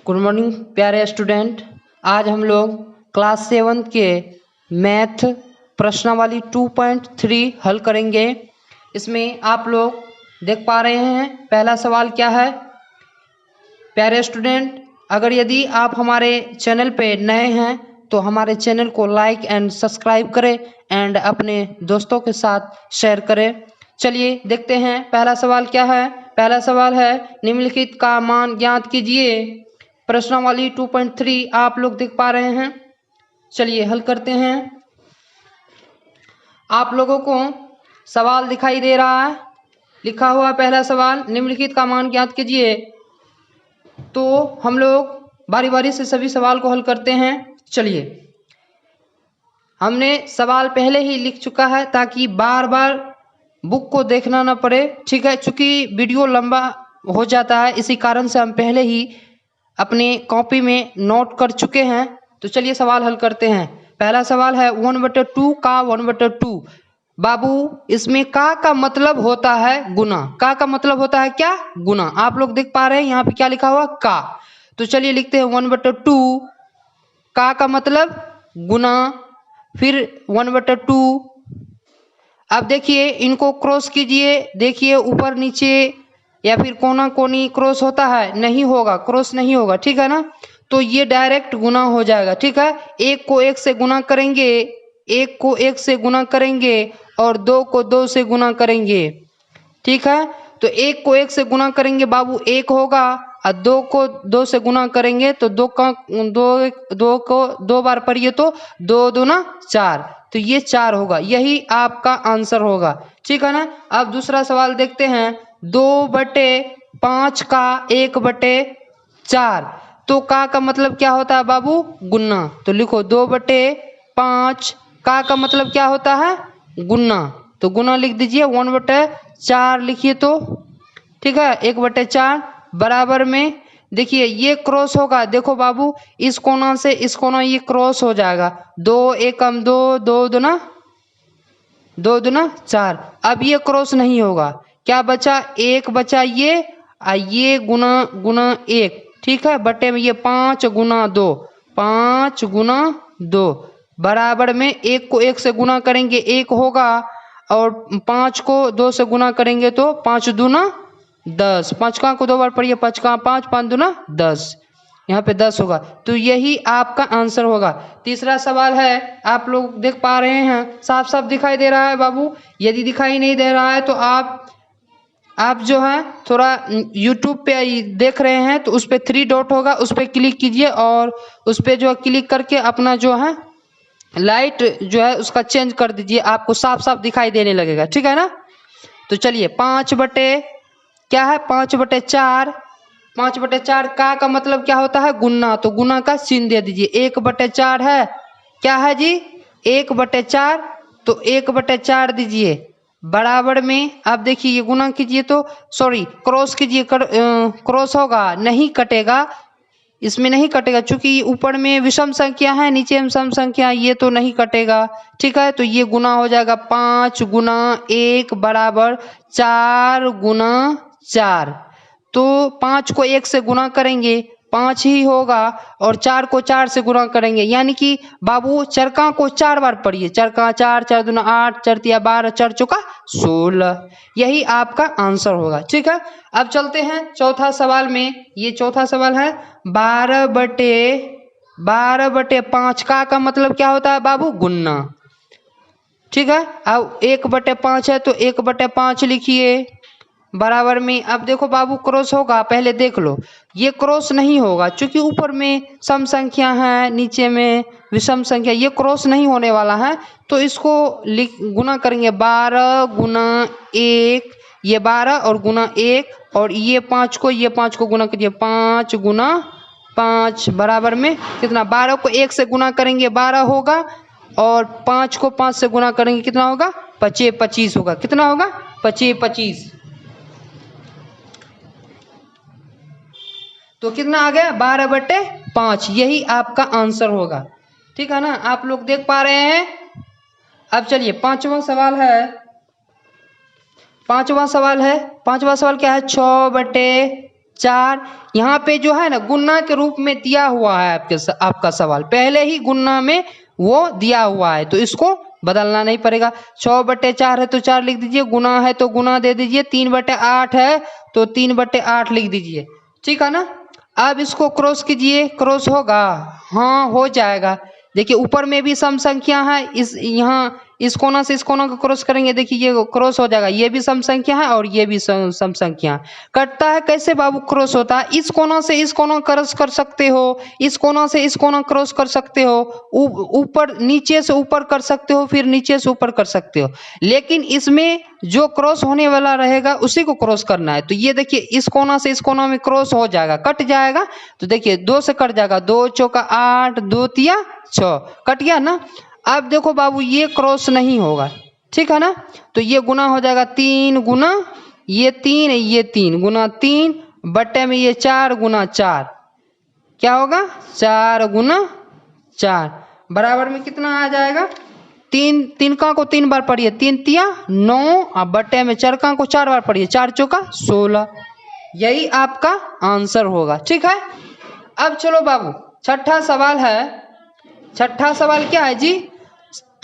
Good morning प्यारे student. आज हम लोग क्लास 7 के मैथ प्रश्नावली 2.3 हल करेंगे। इसमें आप लोग देख पा रहे हैं पहला सवाल क्या है। प्यारे स्टूडेंट, अगर यदि आप हमारे चैनल पे नए हैं तो हमारे चैनल को लाइक एंड सब्सक्राइब करें एंड अपने दोस्तों के साथ शेयर करें। चलिए देखते हैं पहला सवाल क्या है। पहला सवाल है निम्नलिखित का मान ज्ञात कीजिए। प्रश्नावली 2.3 आप लोग देख पा रहे हैं। चलिए हल करते हैं। आप लोगों को सवाल दिखाई दे रहा है, लिखा हुआ पहला सवाल निम्नलिखित का मान ज्ञात कीजिए। तो हम लोग बारी बारी से सभी सवाल को हल करते हैं। चलिए, हमने सवाल पहले ही लिख चुका है ताकि बार बार बुक को देखना ना पड़े। ठीक है, चूंकि वीडियो लंबा हो जाता है इसी कारण से हम पहले ही अपने कॉपी में नोट कर चुके हैं। तो चलिए सवाल हल करते हैं। पहला सवाल है 1/2 का 1/2। बाबू, इसमें का मतलब होता है गुना। का मतलब होता है क्या? गुना। आप लोग देख पा रहे हैं यहाँ पे क्या लिखा हुआ का। तो चलिए लिखते हैं 1/2। का मतलब गुना, फिर 1/2। अब देखिए इनको क्रॉस कीजिए। देखिए ऊपर नीचे या फिर कोना कोनी क्रॉस होता है? नहीं होगा, क्रॉस नहीं होगा। ठीक है ना, तो ये डायरेक्ट गुना हो जाएगा। ठीक है, एक को एक से गुना करेंगे, एक को एक से गुना करेंगे और दो को दो से गुना करेंगे। ठीक है, तो एक को एक से गुना करेंगे बाबू एक होगा और दो को दो से गुना करेंगे तो दो को दो बार पढ़िए तो 2 दूना 4, तो ये 4 होगा। यही आपका आंसर होगा। ठीक है ना। अब दूसरा सवाल देखते हैं। 2/5 का 1/4। तो का मतलब क्या होता है बाबू? गुना। तो लिखो 2/5 का मतलब क्या होता है? गुना। तो गुना लिख दीजिए, 1/4 लिखिए तो। ठीक है, 1/4 बराबर में देखिए ये क्रॉस होगा। देखो बाबू, इस कोना से इस कोना ये क्रॉस हो जाएगा। 2 एकम 2, 2 दूना 4। अब ये क्रॉस नहीं होगा। क्या बचा? 1 बचा ये गुना गुना 1। ठीक है, बटे में ये 5 गुना 2, 5 गुना 2 बराबर में 1 को 1 से गुना करेंगे 1 होगा और 5 को 2 से गुना करेंगे तो 5 दूना 10। 5 का को 2 बार पढ़िए, 5 का 5, 5 दूना 10। यहाँ पे 10 होगा। तो यही आपका आंसर होगा। तीसरा सवाल है, आप लोग देख पा रहे हैं साफ साफ दिखाई दे रहा है बाबू। यदि दिखाई नहीं दे रहा है तो आप जो है थोड़ा YouTube पे देख रहे हैं तो उस पर 3 डॉट होगा, उस पर क्लिक कीजिए और उस पर जो क्लिक करके अपना जो है लाइट जो है उसका चेंज कर दीजिए, आपको साफ साफ दिखाई देने लगेगा। ठीक है ना। तो चलिए 5/4। 5/4 का मतलब क्या होता है? गुना। तो गुना का चिन्ह दे दीजिए। 1/4 है, क्या है जी? 1/4। तो 1/4 दीजिए बराबर में। अब देखिए ये गुना कीजिए तो सॉरी क्रॉस कीजिए, क्रॉस होगा नहीं कटेगा, इसमें नहीं कटेगा चूंकि ऊपर में विषम संख्या है, नीचे में सम संख्या, ये तो नहीं कटेगा। ठीक है, तो ये गुना हो जाएगा 5 गुना 1 बराबर 4 गुना 4। तो 5 को 1 से गुना करेंगे 5 ही होगा और 4 को 4 से गुना करेंगे, यानी कि बाबू चरका को 4 बार पढ़िए। चरका 4, 4 दूना 8, 4 तिया 12, 4 चौका 16। यही आपका आंसर होगा। ठीक है, अब चलते हैं चौथा सवाल में। ये चौथा सवाल है 12/5 का मतलब क्या होता है बाबू? गुना। ठीक है, अब 1/5 है तो 1/5 लिखिए बराबर में। अब देखो बाबू क्रॉस होगा, पहले देख लो। ये क्रॉस नहीं होगा क्योंकि ऊपर में सम संख्या है, नीचे में विषम संख्या, ये क्रॉस नहीं होने वाला है। तो इसको गुना करेंगे 12 गुना 1, ये 12 और गुना 1 और ये 5 को गुना कीजिए 5 गुना 5 बराबर में कितना? 12 को 1 से गुना करेंगे 12 होगा और 5 को 5 से गुना करेंगे कितना होगा? 25 होगा। कितना होगा? 25। तो कितना आ गया? 12/5। यही आपका आंसर होगा। ठीक है ना, आप लोग देख पा रहे हैं। अब चलिए पांचवा सवाल है। पांचवा सवाल क्या है? 6/4 4। यहाँ पे जो है ना गुना के रूप में दिया हुआ है आपका सवाल, पहले ही गुना में वो दिया हुआ है, तो इसको बदलना नहीं पड़ेगा। 6/4 है तो 4 लिख दीजिए, गुना है तो गुना दे दीजिए, 3/8 है तो 3/8 लिख दीजिए, ठीक है ना। अब इसको क्रॉस कीजिए, क्रॉस होगा, हाँ हो जाएगा। देखिए ऊपर में भी सम संख्या है, इस यहाँ इस कोना से इस कोना को क्रॉस करेंगे, देखिए ये क्रॉस हो जाएगा, ये भी सम संख्या है और ये भी सम संख्या है। कटता है कैसे बाबू क्रॉस होता है, इस कोना से इस कोना क्रॉस कर सकते हो, इस कोना से इस कोना क्रॉस कर सकते हो, ऊपर नीचे से ऊपर कर सकते हो, फिर नीचे से ऊपर कर सकते हो, लेकिन इसमें जो क्रॉस होने वाला रहेगा उसी को क्रॉस करना है। तो ये देखिए इस कोना से इस कोना में क्रॉस हो जाएगा, कट जाएगा, तो देखिए 2 से कट जाएगा, 2 चौका 8, 2 तिया 6, कट गया ना। अब देखो बाबू ये क्रॉस नहीं होगा, ठीक है ना, तो ये गुना हो जाएगा 3 गुना ये 3, ये 3 गुना 3 बट्टे में ये 4 गुना 4, क्या होगा 4 गुना 4 बराबर में कितना आ जाएगा, 3 का को 3 बार पढ़िए, 3 तिया 9 और बट्टे में 4 का को 4 बार पढ़िए, 4 चौका 16, यही आपका आंसर होगा, ठीक है। अब चलो बाबू छठा सवाल है। छठा सवाल क्या है जी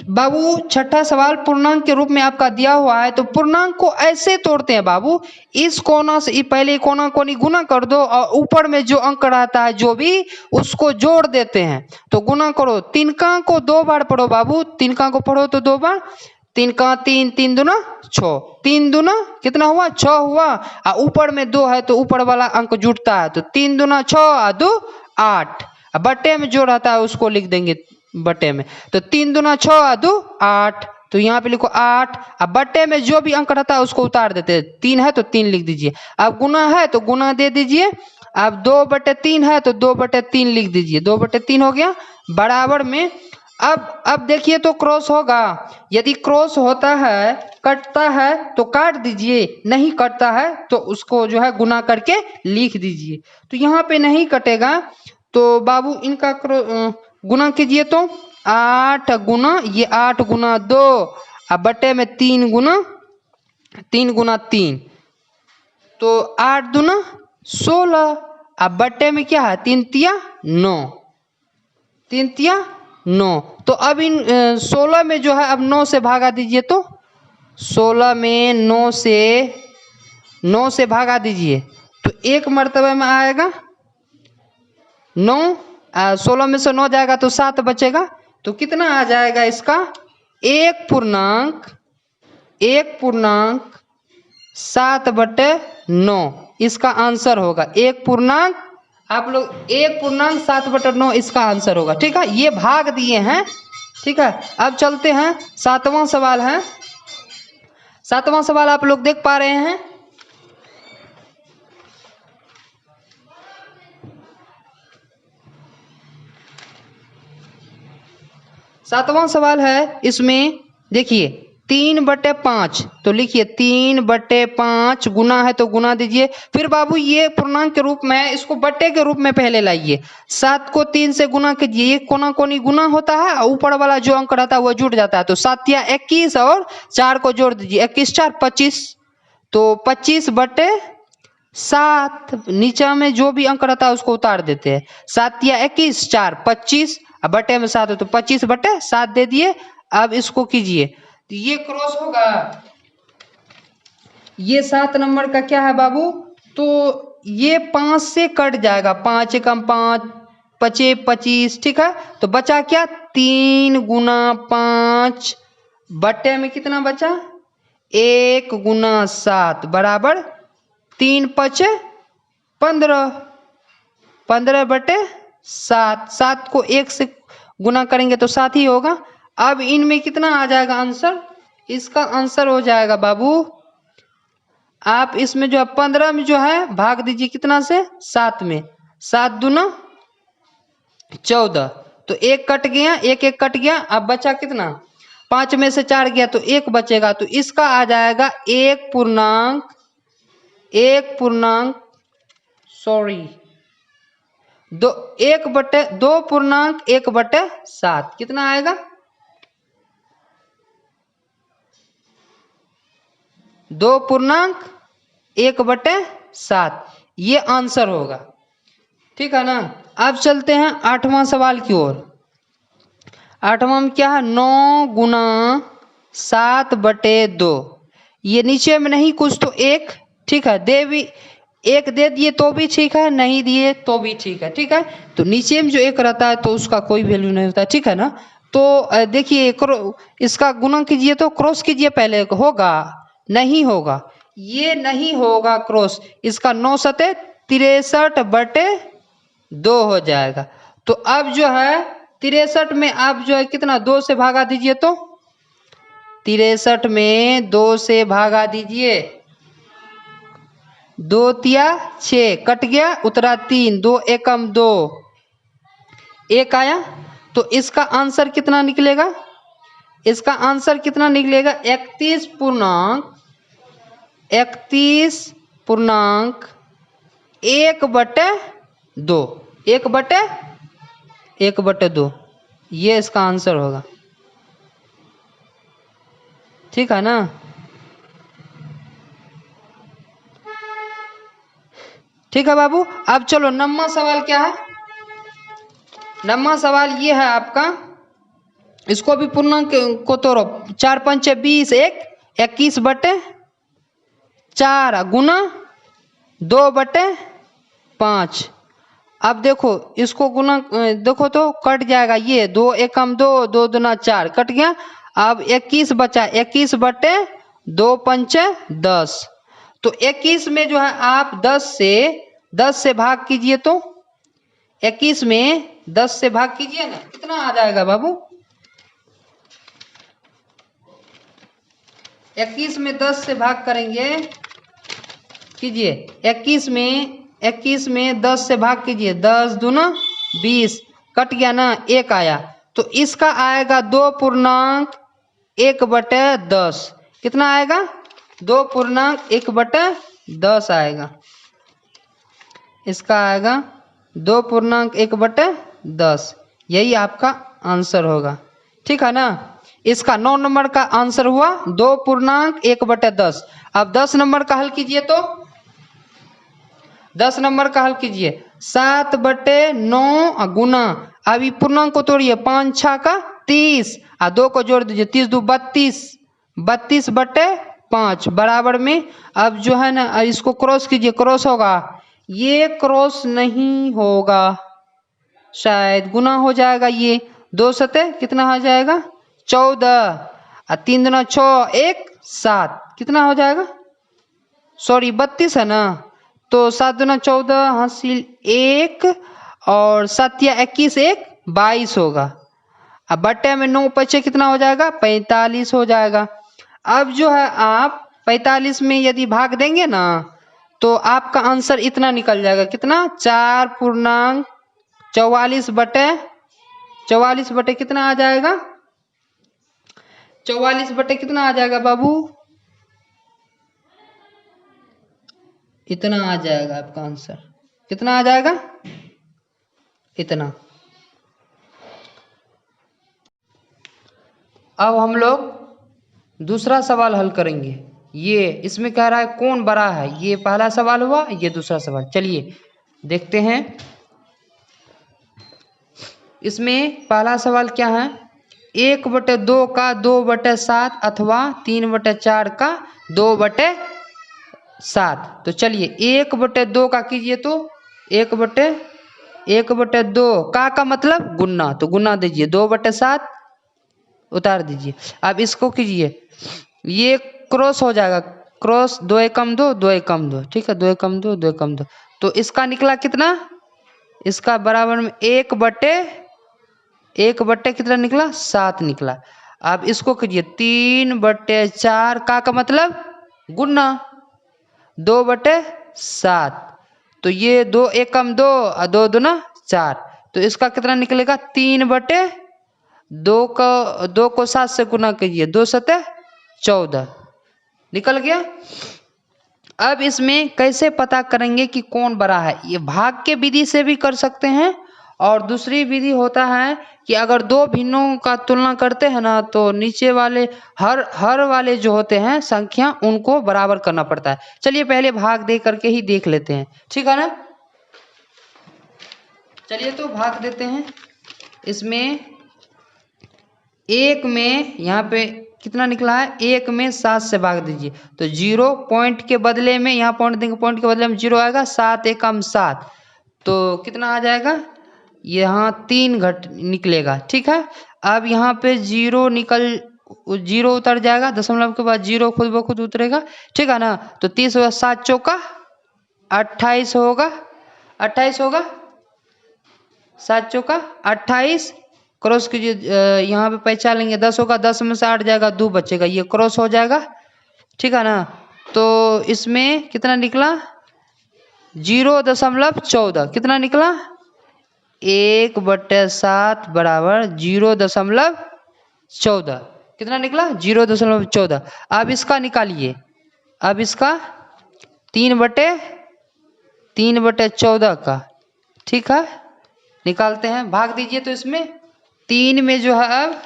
बाबू, छठा सवाल पूर्णांक के रूप में आपका दिया हुआ है, तो पूर्णांक को ऐसे तोड़ते हैं बाबू, इस कोना से पहले कोना कोनी गुना कर दो और ऊपर में जो अंक रहता है जो भी उसको जोड़ देते हैं, तो गुना करो, 3 का को 2 बार पढ़ो बाबू, 3 का को पढ़ो तो 2 बार, 3 का 3, 3 दूना 6, 3 दूना कितना हुआ 6 हुआ, और ऊपर में 2 है तो ऊपर वाला अंक जुड़ता है, तो 3 दूना 6 और 2 8, बट्टे में जो रहता है उसको लिख देंगे बट्टे में, तो 3 दूना 6 और 2 8, तो यहाँ पे लिखो 8, अब बट्टे में जो भी अंक रहता है उसको उतार देते हैं, 3 है तो 3 लिख दीजिए, अब गुना है तो गुना दे दीजिए, अब 2/3 है तो 2/3 लिख दीजिए, 2/3 हो गया बराबर में। अब देखिए तो क्रॉस होगा, यदि क्रॉस होता है कटता है तो काट दीजिए, नहीं कटता है तो उसको जो है गुना करके लिख दीजिए, तो यहाँ पे नहीं कटेगा, तो बाबू इनका गुना कीजिए, तो 8 गुना ये 8 गुना 2 अब बट्टे में 3 गुना 3, तो 8 दूना 16, अब बट्टे में क्या है 3 तिया 9, 3 तिया 9, तो अब इन 16 में जो है अब 9 से भागा दीजिए, तो 16 में 9 से भागा दीजिए, तो एक मर्तबे में आएगा 9, 16 में से 9 जाएगा तो 7 बचेगा, तो कितना आ जाएगा इसका 1.7/9 इसका आंसर होगा, 1 आप लोग 1.7/9 इसका आंसर होगा, ठीक है, ये भाग दिए हैं, ठीक है। अब चलते हैं 7वां सवाल है। 7वां सवाल आप लोग देख पा रहे हैं, सातवां सवाल है, इसमें देखिए 3/5, तो लिखिए 3/5 गुना है तो गुना दीजिए, फिर बाबू ये पूर्णांक के रूप में इसको बट्टे के रूप में पहले लाइए, 7 को 3 से गुना कीजिए, ये कोना कोनी गुना होता है और ऊपर वाला जो अंक रहता है वो जुड़ जाता है, तो 7 या 21 और 4 को जोड़ दीजिए, 21 4 25, तो 25/7, नीचे में जो भी अंक रहता है उसको उतार देते हैं, 7 या 21 4 25, अब बटे में 7 हो तो 25/7 दे दिए। अब इसको कीजिए तो ये क्रॉस होगा, ये 7 नंबर का क्या है बाबू, तो ये 5 से कट जाएगा, 5 एकम 5 5 25, ठीक है, तो बचा क्या 3 गुना 5 बटे में कितना बचा 1 गुना 7 बराबर 3 5 15, 15/7, 7 को 1 से गुना करेंगे तो 7 ही होगा। अब इनमें कितना आ जाएगा आंसर, इसका आंसर हो जाएगा बाबू, आप इसमें जो है 15 में जो है भाग दीजिए कितना से 7 में, 7 दूना 14, तो 1 कट गया, 1 1 कट गया, अब बचा कितना 5 में से 4 गया तो 1 बचेगा, तो इसका आ जाएगा 2.1/7, कितना आएगा 2.1/7, ये आंसर होगा। ठीक है ना। अब चलते हैं 8वां सवाल की ओर। 8वां में क्या है, 9 गुना 7/2। ये नीचे में नहीं कुछ तो एक, ठीक है, दे भी एक दे दिए तो भी ठीक है, नहीं दिए तो भी ठीक है। ठीक है, तो नीचे में जो एक रहता है तो उसका कोई वैल्यू नहीं होता है। ठीक है ना। तो देखिए इसका गुणा कीजिए तो क्रॉस कीजिए पहले, होगा नहीं होगा, ये नहीं होगा क्रॉस। इसका 9 सते 63/2 हो जाएगा। तो अब जो है 63 में आप जो है कितना 2 से भागा दीजिए, तो 63 में 2 से भागा दीजिए, 2 तिया 6 कट गया, उतरा 3, 2 एकम 2, 1 आया। तो इसका आंसर कितना निकलेगा, इसका आंसर कितना निकलेगा 31.1/2, 1/2, ये इसका आंसर होगा। ठीक है ना। ठीक है बाबू। अब चलो 9वां सवाल क्या है। 9वां सवाल ये है आपका, इसको भी पूर्णांक को तोड़ो। 4 पंचे 20, 21/4 गुना 2/5। अब देखो इसको गुना देखो तो कट जाएगा, ये 2 एकम 2, 2 दूना 4 कट गया। अब 21 बचा, 21/2 पंचे 10। तो 21 में जो है आप 10 से भाग कीजिए, तो 21 में 10 से भाग कीजिए ना, कितना आ जाएगा बाबू, 21 में 10 से भाग करेंगे, कीजिए 21 में 10 से भाग कीजिए, 10 दूना 20 कट गया ना, 1 आया। तो इसका आएगा 2.1/10। कितना आएगा, 2.1/10 आएगा। इसका आएगा 2.1/10, यही आपका आंसर होगा। ठीक है ना। इसका 9 नंबर का आंसर हुआ 2.1/10। अब 10 नंबर का हल कीजिए, तो 10 नंबर का हल कीजिए, 7/9 गुना, अभी पूर्णांक को तोड़िए, 5 6 का 30, 2 को जोड़ दीजिए, 30 2 32, 32/5 बराबर में। अब जो है ना इसको क्रॉस कीजिए, क्रॉस होगा, ये क्रॉस नहीं होगा, शायद गुना हो जाएगा। ये 2 सते कितना हो जाएगा 14, 3 दूना 6, 1 7, कितना हो जाएगा, सॉरी 32 है ना। तो 7 दूना 14 हासिल 1, और 7 या 21 1 22 होगा। अब बट्टे में 9 पचे कितना हो जाएगा 45 हो जाएगा। अब जो है आप 45 में यदि भाग देंगे ना तो आपका आंसर इतना निकल जाएगा, कितना 4.44/44 कितना आ जाएगा, 44 कितना आ जाएगा बाबू, इतना आ जाएगा आपका आंसर। कितना आ जाएगा, इतना। अब हम लोग दूसरा सवाल हल करेंगे। ये इसमें कह रहा है कौन बड़ा है, ये पहला सवाल हुआ, ये दूसरा सवाल। चलिए देखते हैं। इसमें पहला सवाल क्या है, 1/2 का 2/7 अथवा 3/4 का 2/7। तो चलिए 1/2 का कीजिए, तो 1/2 का मतलब गुना, तो गुना दीजिए, 2/7 उतार दीजिए। अब इसको कीजिए, ये क्रॉस हो जाएगा, क्रॉस 2 एकम 2, 2 एकम 2, ठीक है, 2 एकम 2, 2 एकम 2। तो इसका निकला कितना, इसका बराबर में 1 बट्टे कितना निकला 7 निकला। अब इसको कीजिए 3/4 का मतलब गुना 2/7। तो ये 2 एकम 2 और 2 दूना 4। तो इसका कितना निकलेगा 3/2 को 7 से गुना कीजिए, 2 सते 14 निकल गया। अब इसमें कैसे पता करेंगे कि कौन बड़ा है, ये भाग के विधि से भी कर सकते हैं और दूसरी विधि होता है कि अगर दो भिन्नों का तुलना करते हैं ना तो नीचे वाले हर वाले जो होते हैं संख्या उनको बराबर करना पड़ता है। चलिए पहले भाग दे करके ही देख लेते हैं, ठीक है ना। चलिए तो भाग देते हैं। इसमें एक में यहाँ पे कितना निकला है, एक में 7 से भाग दीजिए तो 0 पॉइंट के बदले में यहाँ पॉइंट देंगे, पॉइंट के बदले में 0 आएगा, 7 एकम 7 तो कितना आ जाएगा, यहाँ 3 घट निकलेगा, ठीक है। अब यहाँ पे 0 उतर जाएगा, दशमलव के बाद 0 खुद ब खुद उतरेगा, ठीक है ना। तो 30 होगा, 7 चौका 28 होगा, 28 होगा, 7 चौका 28 क्रॉस कीजिए, यहाँ पे पहचान लेंगे 10 होगा, 10 में से 8 जाएगा 2 बचेगा, ये क्रॉस हो जाएगा, ठीक है ना। तो इसमें कितना निकला 0.14, कितना निकला 1/7 बराबर 0.14, कितना निकला 0.14। अब इसका निकालिए, अब इसका 3/14 का, ठीक है, निकालते हैं, भाग दीजिए। तो इसमें 3 में जो है, अब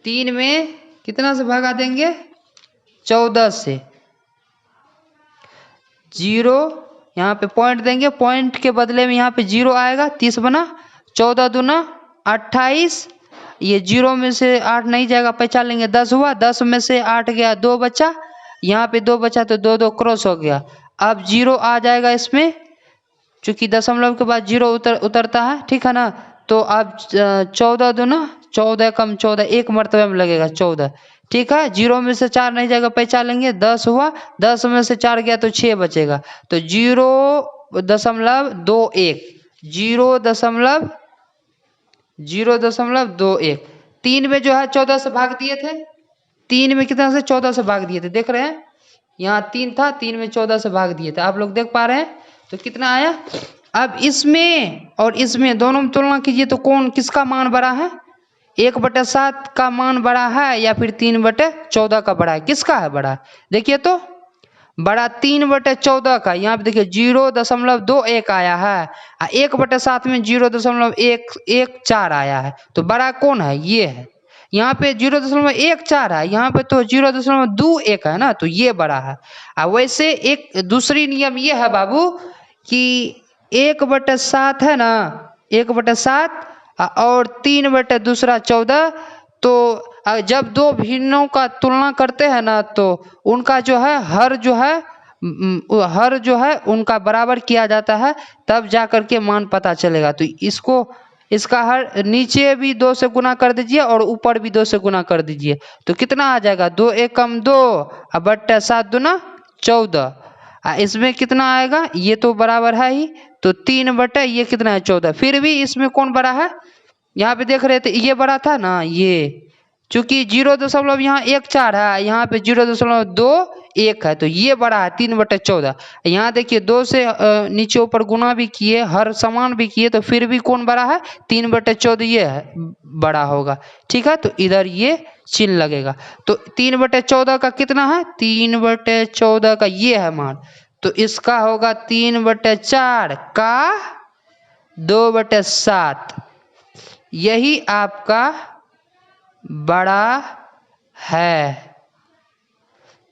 3 में कितना से भागा देंगे 14 से, 0 यहाँ पे पॉइंट देंगे, पॉइंट के बदले में यहाँ पे 0 आएगा, 30 बना, 14 दूना 28, ये 0 में से 8 नहीं जाएगा, पहचान लेंगे 10 हुआ, 10 में से 8 गया 2 बचा, यहाँ पे 2 बचा तो 2 क्रॉस हो गया। अब 0 आ जाएगा इसमें, चूंकि दशमलव के बाद 0 उतरता है, ठीक है ना। तो अब 14 दूना 14 कम 14, एक मरतबे में लगेगा 14, ठीक है। 0 में से 4 नहीं जाएगा, पहचान लेंगे, 10 हुआ, 10 में से 4 गया तो 6 बचेगा, तो 0.21, 0.21। 3 में जो है 14 से भाग दिए थे, 3 में कितना से 14 से भाग दिए थे, देख रहे हैं, यहाँ 3 था, 3 में 14 से भाग दिए थे, आप लोग देख पा रहे हैं। तो कितना आया, अब इसमें और इसमें दोनों में तुलना कीजिए तो कौन किसका मान बड़ा है, 1/7 का मान बड़ा है या फिर 3/14 का बड़ा है, किसका है बड़ा, देखिए तो बड़ा 3/14 का, यहाँ पे देखिए 0.21 आया है, 1/7 में 0.114 आया है, तो बड़ा कौन है, ये है। यहाँ पे 0.14 है, यहाँ पे तो 0.21 है ना, तो ये बड़ा है। वैसे एक दूसरी नियम ये है बाबू कि 1/7 है ना, 1/7 और 3/14, तो जब दो भिन्नों का तुलना करते हैं ना तो उनका जो है हर जो है उनका बराबर किया जाता है, तब जा करके मान पता चलेगा। तो इसका हर नीचे भी 2 से गुना कर दीजिए और ऊपर भी 2 से गुना कर दीजिए, तो कितना आ जाएगा 2 एकम 2 बट्टा 7 दूना 14, इसमें कितना आएगा, ये तो बराबर है ही, तो 3 बटे ये कितना है 14। फिर भी इसमें कौन बड़ा है, यहाँ पे देख रहे थे ये बड़ा था ना, ये चूंकि 0.14 है, यहाँ पे 0.21 है, तो ये बड़ा है 3/14। यहाँ देखिए 2 से नीचे ऊपर गुना भी किए, हर समान भी किए, तो फिर भी कौन बड़ा है 3/14, ये है बड़ा होगा, ठीक है। तो इधर ये चिन्ह लगेगा, तो 3/14 का कितना है, 3/14 का ये है मान, तो इसका होगा 3/4 का 2/7, यही आपका बड़ा है,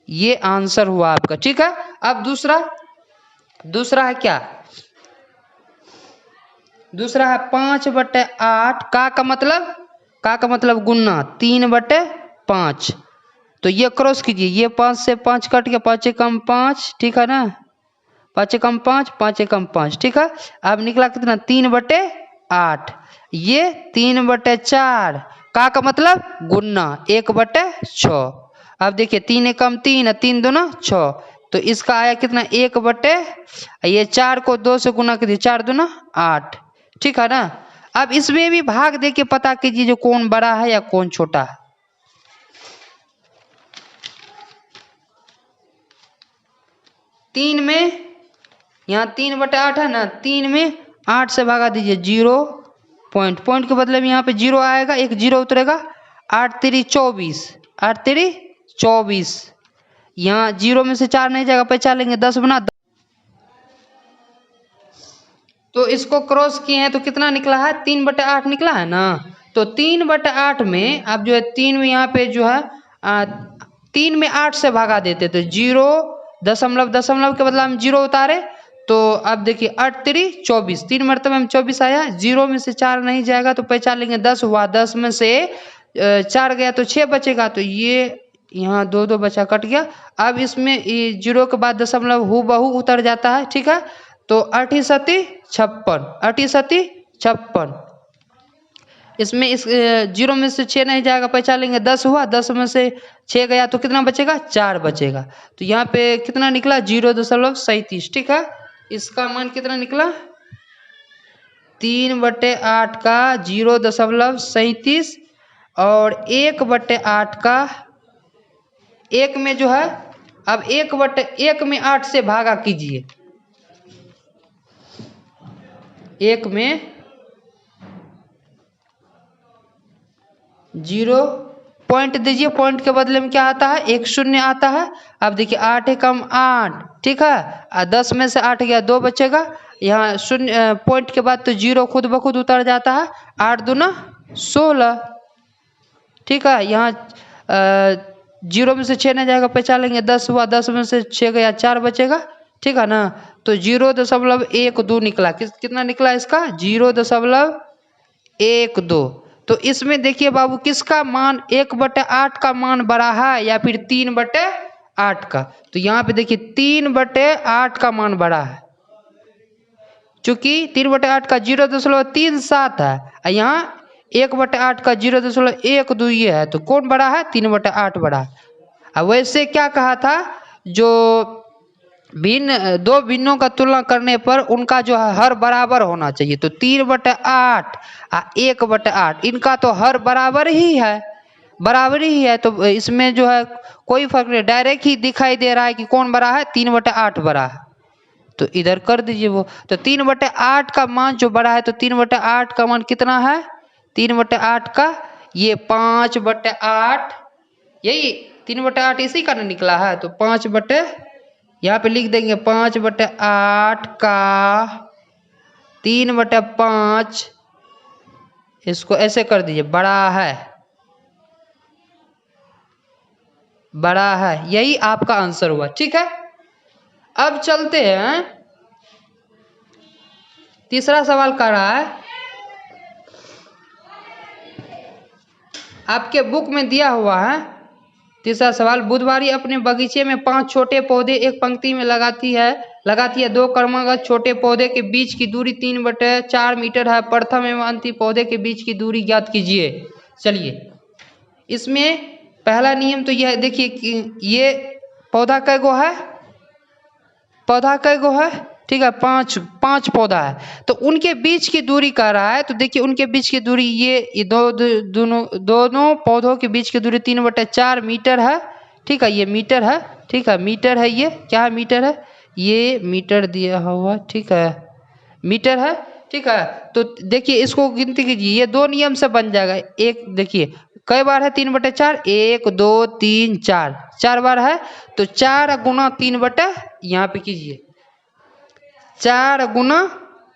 ये आंसर हुआ आपका, ठीक है। अब दूसरा है क्या, दूसरा है 5/8, का मतलब गुना 3/5, तो ये क्रॉस कीजिए, ये 5 से 5 कट के 5 एकम 5, ठीक है ना, 5 एकम 5, 5 एकम 5, ठीक है। अब निकला कितना 3/8, ये 3/4, का मतलब गुना 1/6। अब देखिए 3 एकम 3, 3 दूना 6, तो इसका आया कितना 1/, ये 4 को 2 से गुना कीजिए, 4 दूना 8, ठीक है ना। अब इसमें भी भाग दे के पता कीजिए जो कौन बड़ा है या कौन छोटा है। तीन में यहाँ 3/8 है ना, 3 में 8 से भागा दीजिए, 0 पॉइंट के बदले में यहाँ पे 0 आएगा, एक 0 उतरेगा, 8 3 24, 8 3 24, यहाँ 0 में से 4 नहीं जाएगा, पहचान लेंगे 10 बना। तो इसको क्रॉस किए हैं तो कितना निकला है, 3/8 निकला है ना। तो 3/8 में आप जो है 3 में यहाँ पे जो है 3 में 8 से भागा देते तो 0 दशमलव के बदला हम 0 उतारे। तो अब देखिए 8 3 24, 3 मरतबे में 24 आया। 0 में से 4 नहीं जाएगा तो पहचान लेंगे 10 हुआ। 10 में से 4 गया तो 6 बचेगा। तो ये यहाँ 2 2 बचा, कट गया। अब इसमें 0 के बाद दशमलव हूबहू उतर जाता है, ठीक है। तो 8 7 56, 8 7 56। इसमें इस 0 में से 6 नहीं जाएगा, पहचान लेंगे 10 हुआ। 10 में से 6 गया तो कितना बचेगा, 4 बचेगा। तो यहाँ पे कितना निकला, 0.37, ठीक है। इसका मान कितना निकला, 3/8 का 0.37 और 1/8 का 1 में जो है, अब 1/1 में 8 से भागा कीजिए। 1 में 0 पॉइंट दीजिए, पॉइंट के बदले में क्या आता है, 1 0 आता है। अब देखिए 8 कम 8, ठीक है। 10 में से 8 गया, 2 बचेगा। यहाँ 0 पॉइंट के बाद तो 0 खुद ब खुद उतर जाता है। 8 दूना 16, ठीक है। यहाँ 0 में से 6 नहीं जाएगा, पहचान लेंगे 10 हुआ। 10 में से 6 गया, 4 बचेगा, ठीक है ना। तो 0.12 निकला। कितना निकला इसका, 0.12। तो इसमें देखिए बाबू किसका मान 1/8 का मान बड़ा है या फिर 3/8 का। तो यहाँ पे देखिए 3/8 का मान बड़ा है, चूंकि 3/8 का 0.37 है, यहाँ 1/8 का 0.12 ये है। तो कौन बड़ा है, 3/8 बड़ा है। अब वैसे क्या कहा था, जो दो भिन्नों का तुलना करने पर उनका जो है हर बराबर होना चाहिए। तो 3/8 और 1/8 इनका तो हर बराबर ही है, बराबर ही है। तो इसमें जो है कोई फर्क नहीं, डायरेक्ट ही दिखाई दे रहा है कि कौन बड़ा है, 3/8 बड़ा है। तो इधर कर दीजिए वो। तो 3/8 का मान जो बड़ा है, तो 3/8 का मान कितना है, 3/8 का ये 5/8, यही 3/8 इसी का निकला है। तो 5 यहाँ पे लिख देंगे 5/8 का 3/5, इसको ऐसे कर दीजिए, बड़ा है, बड़ा है। यही आपका आंसर हुआ, ठीक है। अब चलते हैं, तीसरा सवाल कर रहा है, आपके बुक में दिया हुआ है। तीसरा सवाल, बुधवारी अपने बगीचे में 5 छोटे पौधे एक पंक्ति में लगाती है। 2 क्रमागत छोटे पौधे के बीच की दूरी 3/4 मीटर है। प्रथम एवं अंतिम पौधे के बीच की दूरी ज्ञात कीजिए। चलिए, इसमें पहला नियम तो यह देखिए कि ये पौधा कै गो है, पौधा कै गो है, ठीक है, 5 पौधा है। तो उनके बीच की दूरी कह रहा है। तो देखिए उनके बीच की दूरी ये दोनों पौधों के बीच की दूरी 3/4 मीटर है, ठीक है। ये मीटर है, ठीक है, मीटर है। ये क्या है, मीटर है, ये मीटर दिया हुआ, ठीक है, मीटर है, ठीक है। तो देखिए इसको गिनती कीजिए, ये 2 नियम से बन जाएगा। एक देखिए कई बार है 3/4, 1 2 3 4, 4 बार है। तो 4 गुना 3/, यहाँ पे कीजिए 4 गुना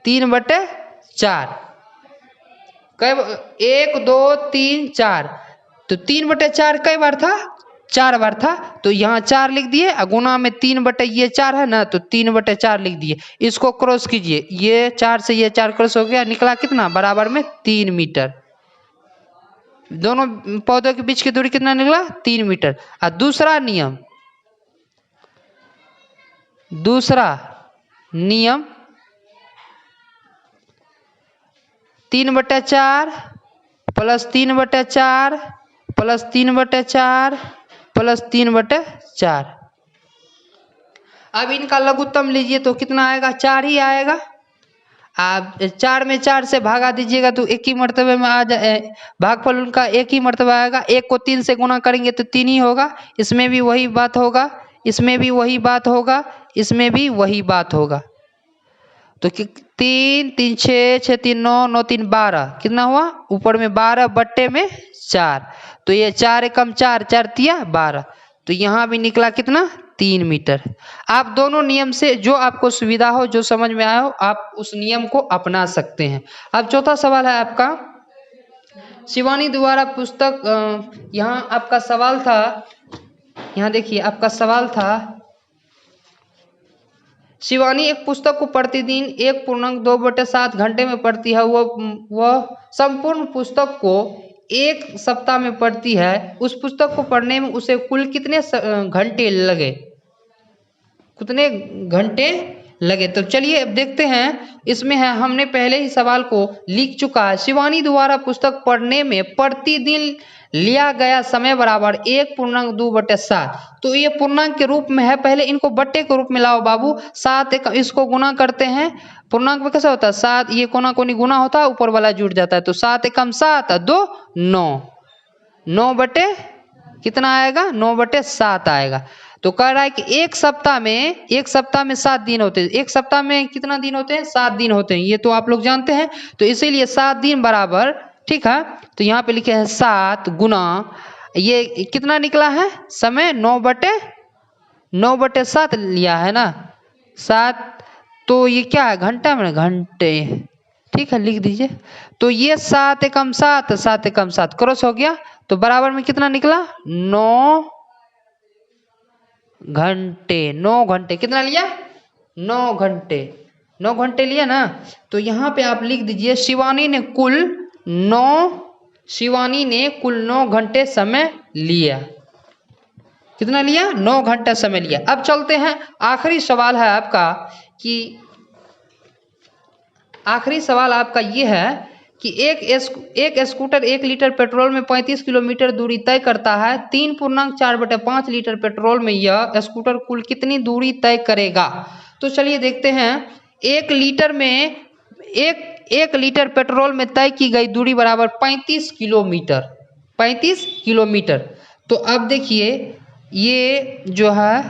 3/4, 1 2 3 4। तो 3/4 कई बार था, 4 बार था। तो यहाँ 4 लिख दिए, गुना में 3 ये 4 है ना, तो 3/4 लिख दिए। इसको क्रॉस कीजिए, ये 4 से ये 4 क्रॉस हो गया, निकला कितना, बराबर में 3 मीटर। दोनों पौधों के बीच की दूरी कितना निकला, 3 मीटर। और दूसरा नियम, दूसरा नियम 3/4 प्लस 3/4 प्लस 3/4 प्लस 3/4। अब इनका लघुत्तम लीजिए तो कितना आएगा, 4 ही आएगा। आप 4 में 4 से भागा दीजिएगा तो एक ही मर्तबे में आ जाए, भागफल उनका एक ही मर्तबा आएगा। 1 को 3 से गुना करेंगे तो 3 ही होगा। इसमें भी वही बात होगा, इसमें भी वही बात होगा, इसमें भी वही बात होगा। तो 3 3 6 6 3 9 9 3 12, कितना हुआ, ऊपर में 12/4। तो ये 4 कम 4, 4 तिया 12। तो यहाँ भी निकला कितना, 3 मीटर। आप दोनों नियम से जो आपको सुविधा हो, जो समझ में आया हो, आप उस नियम को अपना सकते हैं। अब चौथा सवाल है आपका शिवानी द्वारा पुस्तक। यहाँ आपका सवाल था, यहाँ देखिए आपका सवाल था शिवानी एक पुस्तक को प्रतिदिन 1.2/7 घंटे में पढ़ती है। वह संपूर्ण पुस्तक को एक सप्ताह में पढ़ती है। उस पुस्तक को पढ़ने में उसे कुल कितने घंटे लगे? कितने घंटे लगे? तो चलिए अब देखते हैं। इसमें है, हमने पहले ही सवाल को लिख चुका है। शिवानी द्वारा पुस्तक पढ़ने में प्रतिदिन लिया गया समय बराबर 1.2/7। तो ये पूर्णांक के रूप में है, पहले इनको बट्टे के रूप में लाओ बाबू। 7 इसको गुना करते हैं, पूर्णांक में कैसा होता है 7, ये कोना कोनी गुना होता है, ऊपर वाला जुड़ जाता है। तो 7 एकम 7, 2 9, 9 बटे कितना आएगा? 9/7 आएगा। तो कह रहा है कि एक सप्ताह में 7 दिन होते हैं। एक सप्ताह में कितना दिन होते हैं? 7 दिन होते हैं, ये तो आप लोग जानते हैं। तो इसीलिए 7 दिन बराबर, ठीक है। तो यहाँ पे लिखे हैं 7 गुना, ये कितना निकला है समय? 9/7 लिया है ना, 7। तो ये क्या है? घंटा में घंटे, ठीक है, लिख दीजिए। तो ये 7 एकम 7, 7 एकम 7 क्रॉस हो गया। तो बराबर में कितना निकला? 9 घंटे। 9 घंटे कितना लिया? 9 घंटे। 9 घंटे लिया ना। तो यहाँ पे आप लिख दीजिए शिवानी ने कुल 9 घंटे समय लिया। कितना लिया? 9 घंटा समय लिया। अब चलते हैं, आखिरी सवाल है आपका कि आखिरी सवाल आपका ये है कि एक स्कूटर 1 लीटर पेट्रोल में 35 किलोमीटर दूरी तय करता है। 3.4/5 लीटर पेट्रोल में यह स्कूटर कुल कितनी दूरी तय करेगा? तो चलिए देखते हैं। 1 लीटर पेट्रोल में तय की गई दूरी बराबर 35 किलोमीटर। 35 किलोमीटर। तो अब देखिए ये जो है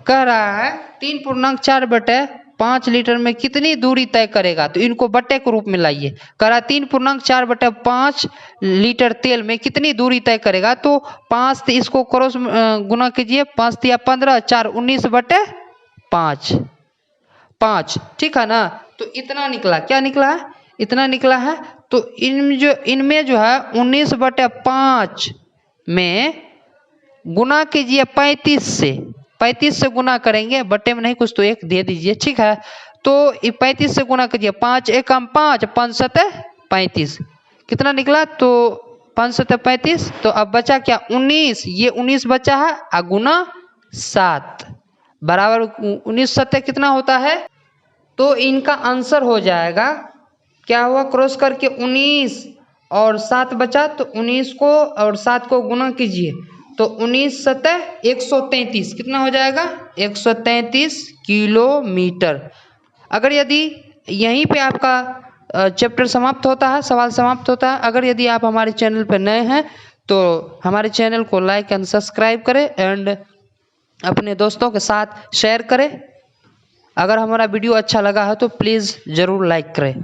कह रहा है 3.4/5 लीटर में कितनी दूरी तय करेगा। तो इनको बट्टे के रूप में लाइए। कह रहा है 3.4/5 लीटर तेल में कितनी दूरी तय करेगा। तो 5 इसको क्रॉस गुना कीजिए, 5 × 15, 4 19/5, 5, ठीक है ना। तो इतना निकला, क्या निकला है? इतना निकला है। तो इनमें जो है 19/5 में गुना कीजिए 35 से गुना करेंगे, बट्टे में नहीं कुछ, तो 1 दे दीजिए, ठीक है। तो 35 से गुना कीजिए, 5 एकम 5, 5 7 35, कितना निकला? तो 5 7 35। तो अब बचा क्या? 19, ये 19 बचा है, और गुना 7 बराबर 19 7 कितना होता है? तो इनका आंसर हो जाएगा, क्या हुआ? क्रॉस करके 19 और 7 बचा, तो 19 को और 7 को गुना कीजिए, तो 19 7 133, कितना हो जाएगा? 133 किलोमीटर। अगर यदि यहीं पे आपका चैप्टर समाप्त होता है, सवाल समाप्त होता है। अगर यदि आप हमारे चैनल पर नए हैं तो हमारे चैनल को लाइक एंड सब्सक्राइब करें एंड अपने दोस्तों के साथ शेयर करें। अगर हमारा वीडियो अच्छा लगा है तो प्लीज़ ज़रूर लाइक करें।